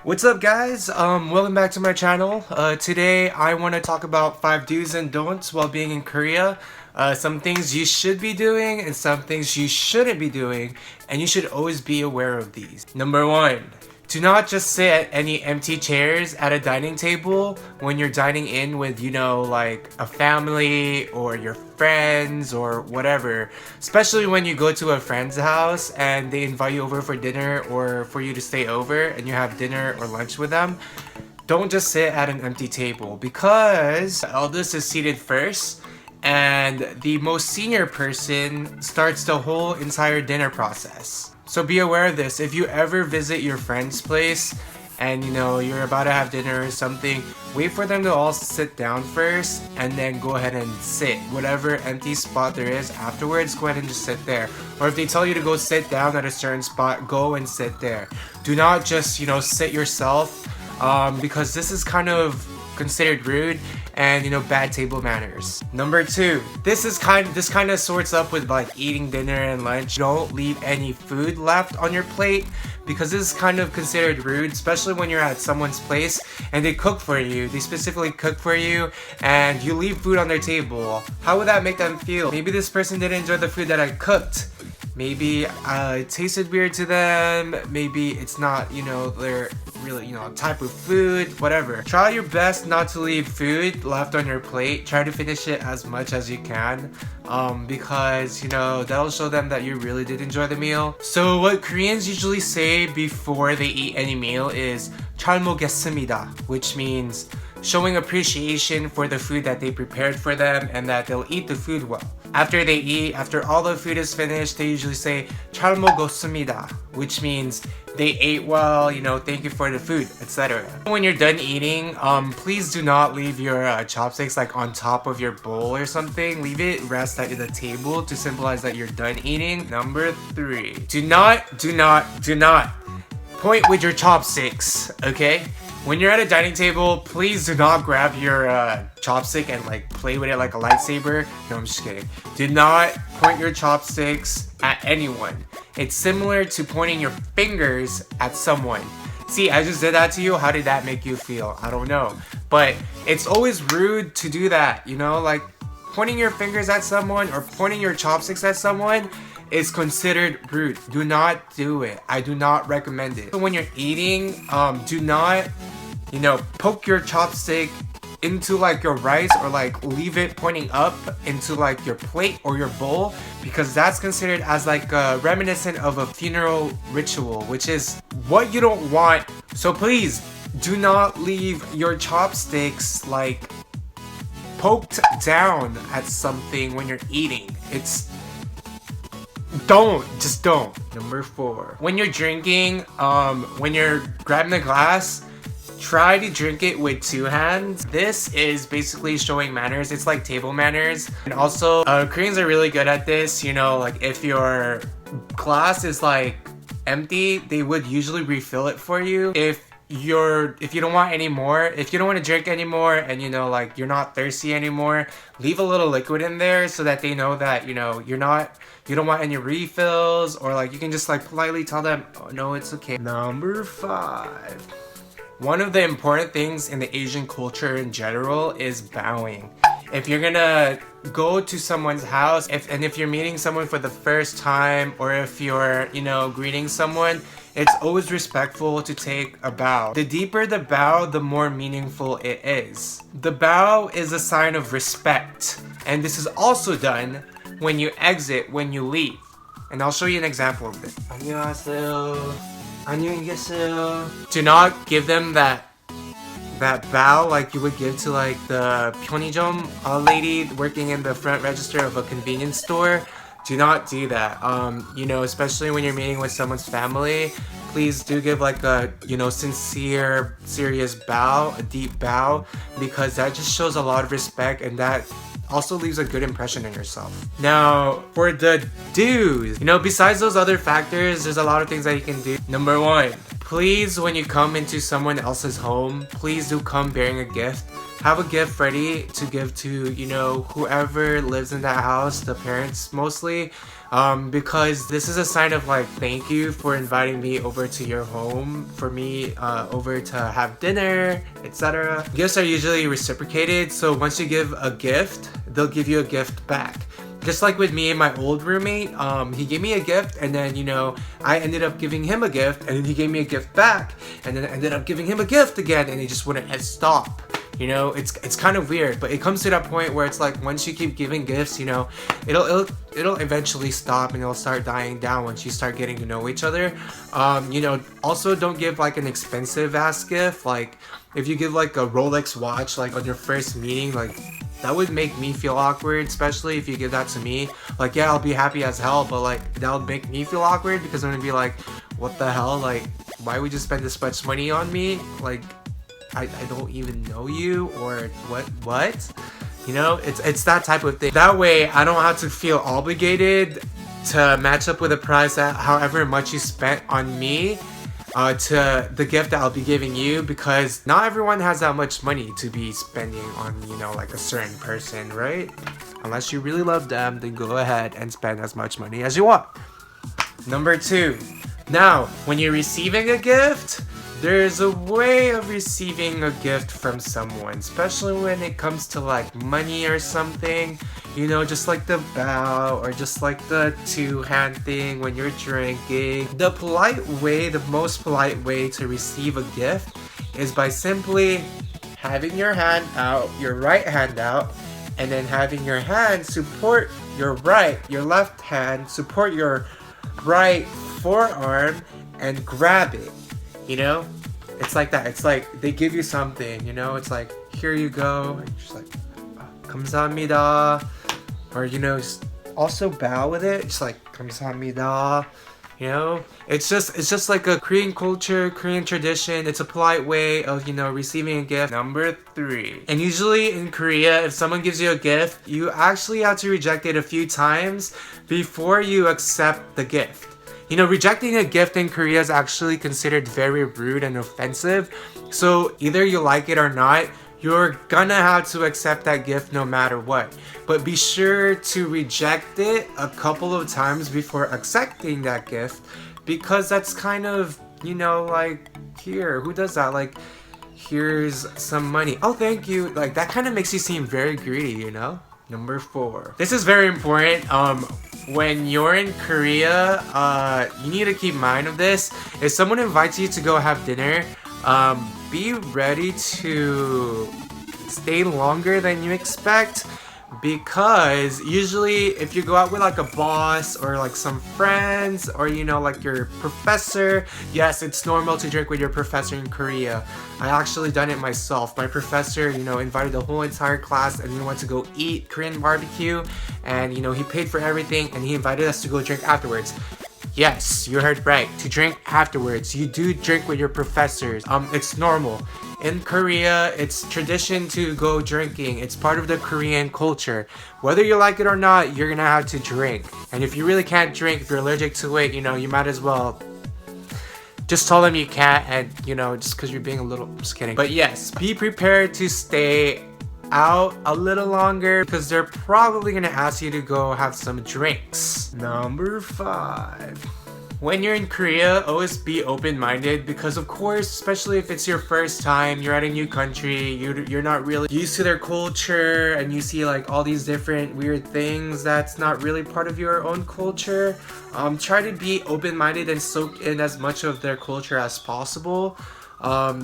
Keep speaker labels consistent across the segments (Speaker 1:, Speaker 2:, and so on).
Speaker 1: What's up guys? Welcome back to my channel. Today I want to talk about 5 do's and don'ts while being in Korea. Some things you should be doing and some things you shouldn't be doing, and you should always be aware of these. Number 1. Do not just sit at any empty chairs at a dining table when you're dining in with, like a family or your friends or whatever. Especially when you go to a friend's house and they invite you over for dinner or for you to stay over and you have dinner or lunch with them. Don't just sit at an empty table because the eldest is seated first and the most senior person starts the whole entire dinner process. So be aware of this. If you ever visit your friend's place and you're about to have dinner or something, wait for them to all sit down first and then go ahead and sit. Whatever empty spot there is afterwards, go ahead and just sit there. Or if they tell you to go sit down at a certain spot, go and sit there. Do not just, sit yourself because this is kind of considered rude and bad table manners. Number 2, this kind of sorts up with like eating dinner and lunch. Don't leave any food left on your plate because this is kind of considered rude, especially when you're at someone's place and they cook for you. They specifically cook for you and you leave food on their table. How would that make them feel? Maybe this person didn't enjoy the food that I cooked. Maybe it tasted weird to them. Maybe it's not, their really, type of food, whatever. Try your best not to leave food left on your plate. Try to finish it as much as you can because, that'll show them that you really did enjoy the meal. So what Koreans usually say before they eat any meal is 잘 먹겠습니다, which means showing appreciation for the food that they prepared for them and that they'll eat the food well. After they eat, after all the food is finished, they usually say 잘 먹었습니다, which means they ate well, thank you for the food, etc. When you're done eating, please do not leave your chopsticks like on top of your bowl or something. Leave it rest at the table to symbolize that you're done eating. Number 3, do not point with your chopsticks, okay? When you're at a dining table, please do not grab your chopstick and like play with it like a lightsaber. No, I'm just kidding. Do not point your chopsticks at anyone. It's similar to pointing your fingers at someone. See, I just did that to you. How did that make you feel? I don't know. But it's always rude to do that, like pointing your fingers at someone or pointing your chopsticks at someone is considered rude. Do not do it. I do not recommend it. So when you're eating, do not, poke your chopstick into like your rice or like leave it pointing up into like your plate or your bowl, because that's considered as like a reminiscent of a funeral ritual, which is what you don't want. So please do not leave your chopsticks like poked down at something when you're eating. Just don't. Number 4, when you're drinking, when you're grabbing the glass, try to drink it with 2 hands. This is basically showing manners. It's like table manners. And also, Koreans are really good at this. Like if your glass is like empty, they would usually refill it for you. If you don't want any more, if you don't want to drink anymore and like you're not thirsty anymore, leave a little liquid in there so that they know that you don't want any refills, or like you can just like politely tell them, oh no, it's okay. Number 5, one of the important things in the Asian culture in general is bowing. If you're gonna go to someone's house, if you're meeting someone for the first time, or if you're greeting someone, it's always respectful to take a bow. The deeper the bow, the more meaningful it is. The bow is a sign of respect, and this is also done when you exit, when you leave. And I'll show you an example of this. 안녕하세요. 안녕히 계세요. Do not give them that bow like you would give to like the 편의점 lady working in the front register of a convenience store. Do not do that. Especially when you're meeting with someone's family, please do give like a, sincere, serious bow, a deep bow, because that just shows a lot of respect and that also leaves a good impression on yourself. Now, for the do's, besides those other factors, there's a lot of things that you can do. Number 1, please, when you come into someone else's home, please do come bearing a gift. Have a gift ready to give to, whoever lives in that house, the parents mostly. because this is a sign of like thank you for inviting me over to your home, for me over to have dinner, etc. Gifts are usually reciprocated, so once you give a gift, they'll give you a gift back. Just like with me and my old roommate, he gave me a gift, and then, you know, I ended up giving him a gift, and then he gave me a gift back, and then I ended up giving him a gift again, and he just wouldn't stop. You know, it's kind of weird, but it comes to that point where it's like once you keep giving gifts, you know, it'll eventually stop, and it'll start dying down once you start getting to know each other. You know, also don't give like an expensive ass gift. Like if you give like a Rolex watch like on your first meeting, like that would make me feel awkward, especially if you give that to me. Like, yeah, I'll be happy as hell, but like that would make me feel awkward because I'm gonna be like, what the hell? Like, why would you spend this much money on me? Like, I don't even know you, or what? You know, it's that type of thing. That way, I don't have to feel obligated to match up with a price that however much you spent on me to the gift that I'll be giving you, because not everyone has that much money to be spending on, you know, like a certain person, right? Unless you really love them, then go ahead and spend as much money as you want. Number 2. Now, when you're receiving a gift, there's a way of receiving a gift from someone, especially when it comes to like money or something. You know, just like the bow or just like the two-hand thing when you're drinking. The polite way, the most polite way to receive a gift is by simply having your hand out, your right hand out, and then having your hand support your left hand support your right forearm and grab it. You know, it's like that. It's like they give you something, you know, it's like, here you go. And you're just like, 감사합니다. Or, you know, just also bow with it. Just like, 감사합니다. You know, it's just like a Korean culture, Korean tradition. It's a polite way of, you know, receiving a gift. Number 3. And usually in Korea, if someone gives you a gift, you actually have to reject it a few times before you accept the gift. You know, rejecting a gift in Korea is actually considered very rude and offensive. So either you like it or not, you're gonna have to accept that gift no matter what. But be sure to reject it a couple of times before accepting that gift, because that's kind of, you know, like, here, who does that? Like, here's some money. Oh, thank you. Like, that kind of makes you seem very greedy, you know? Number 4. This is very important. When you're in Korea, you need to keep mind of this. If someone invites you to go have dinner, be ready to stay longer than you expect, because usually if you go out with like a boss or like some friends or, you know, like your professor, yes, it's normal to drink with your professor in Korea. I actually done it myself. My professor, you know, invited the whole entire class and we went to go eat Korean barbecue, and, you know, he paid for everything and he invited us to go drink afterwards. Yes, you heard right. To drink afterwards. You do drink with your professors. It's normal. In Korea, it's tradition to go drinking. It's part of the Korean culture. Whether you like it or not, you're gonna have to drink. And if you really can't drink, if you're allergic to it, you know, you might as well just tell them you can't, and, you know, just because you're being a little, just kidding. But yes, be prepared to stay out a little longer, because they're probably gonna ask you to go have some drinks. Number 5. When you're in Korea, always be open-minded, because of course, especially if it's your first time, you're at a new country, you're not really used to their culture, and you see like all these different weird things that's not really part of your own culture. Try to be open-minded and soak in as much of their culture as possible.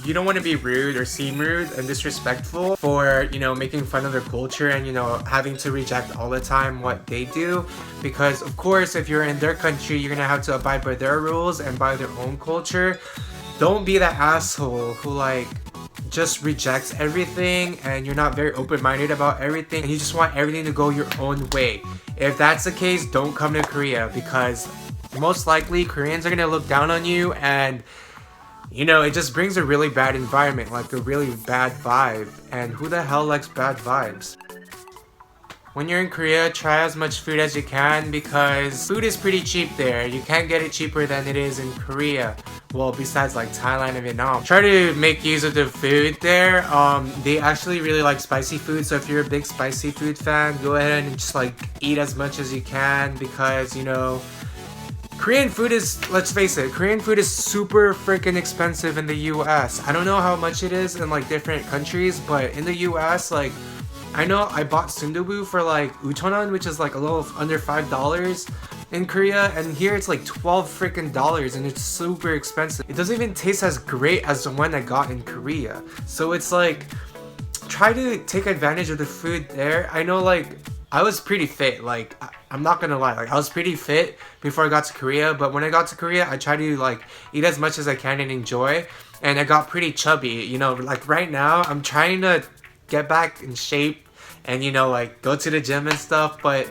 Speaker 1: You don't want to be rude or seem rude and disrespectful for, you know, making fun of their culture and, you know, having to reject all the time what they do. Because of course, if you're in their country, you're gonna have to abide by their rules and by their own culture. Don't be that asshole who like just rejects everything and you're not very open-minded about everything and you just want everything to go your own way. If that's the case, don't come to Korea, because most likely Koreans are gonna look down on you, and you know, it just brings a really bad environment, like a really bad vibe. And who the hell likes bad vibes? When you're in Korea, try as much food as you can, because food is pretty cheap there. You can't get it cheaper than it is in Korea. well, besides like Thailand and Vietnam, try to make use of the food there. They actually really like spicy food, so if you're a big spicy food fan, go ahead and just like eat as much as you can, because you know, Korean food is, let's face it, Korean food is super freaking expensive in the US. I don't know how much it is in like different countries, but in the US, like, I know I bought sundubu for like 5,000원, which is like a little under $5 in Korea, and here it's like 12 freaking dollars, and it's super expensive. It doesn't even taste as great as the one I got in Korea. So it's like, try to take advantage of the food there. I know, like, I was pretty fit, like, I'm not gonna lie, like, I was pretty fit before I got to Korea, but when I got to Korea, I try to like eat as much as I can and enjoy, and I got pretty chubby, you know, like right now I'm trying to get back in shape and, you know, like go to the gym and stuff, but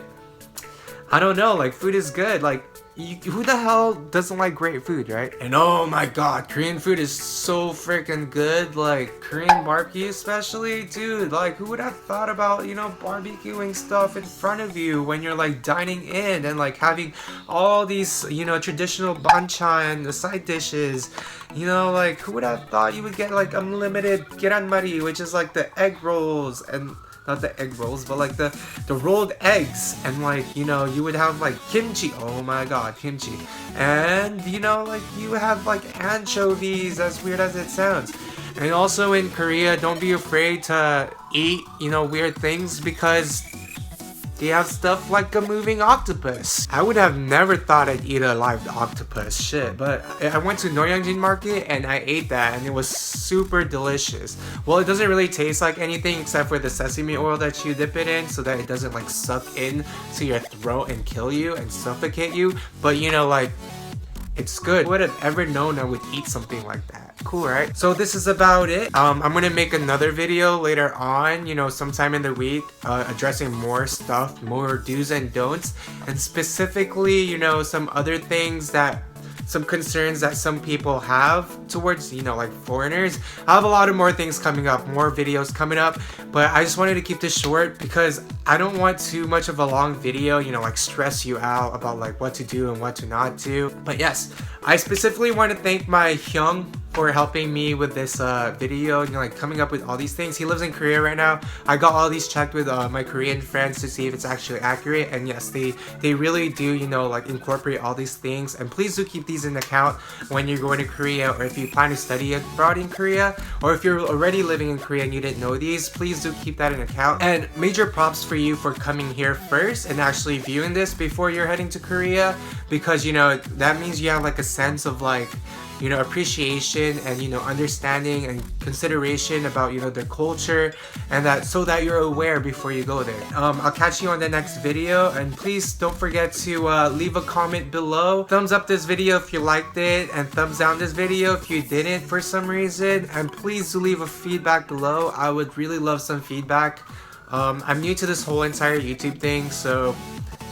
Speaker 1: I don't know, like, food is good. Like, who the hell doesn't like great food, right? And oh my god, Korean food is so freaking good. Like, Korean barbecue especially, dude, like, who would have thought about, you know, barbecuing stuff in front of you when you're like dining in, and like having all these, you know, traditional banchan, the side dishes, you know, like, who would have thought you would get like unlimited keranmari, which is like the egg rolls, and not the egg rolls, but like the rolled eggs, and like, you know, you would have like kimchi. Oh my god, kimchi. And you know, like, you have like anchovies, as weird as it sounds. And also in Korea, don't be afraid to eat, you know, weird things, because they have stuff like a moving octopus. I would have never thought I'd eat a live octopus, shit. But I went to Noryangjin Market and I ate that, and it was super delicious. Well, it doesn't really taste like anything except for the sesame oil that you dip it in, so that it doesn't like suck in to your throat and kill you and suffocate you. But you know, like, it's good. Who would have ever known I would eat something like that? Cool, right? So this is about it. I'm gonna make another video later on, you know, sometime in the week, addressing more stuff, more do's and don'ts, and specifically, you know, some other things that, some concerns that some people have towards, you know, like foreigners. I have a lot of more things coming up, more videos coming up, but I just wanted to keep this short because I don't want too much of a long video, you know, like stress you out about like what to do and what to not do. But yes, I specifically want to thank my Hyung for helping me with this video, you know, like coming up with all these things. He lives in Korea right now. I got all these checked with my Korean friends to see if it's actually accurate, and yes, they really do, you know, like incorporate all these things. And please do keep these in account when you're going to Korea, or if you plan to study abroad in Korea, or if you're already living in Korea and you didn't know these, please do keep that in account. And major props for you for coming here first and actually viewing this before you're heading to Korea, because, you know, that means you have like a sense of like, you know, appreciation and, you know, understanding and consideration about, you know, their culture, and that, so that you're aware before you go there. I'll catch you on the next video, and please don't forget to leave a comment below. Thumbs up this video if you liked it, and thumbs down this video if you didn't for some reason, and please do leave a feedback below. I would really love some feedback. I'm new to this whole entire YouTube thing, so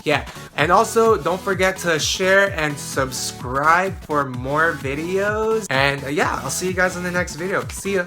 Speaker 1: yeah. And also, don't forget to share and subscribe for more videos. And yeah, I'll see you guys in the next video. See ya.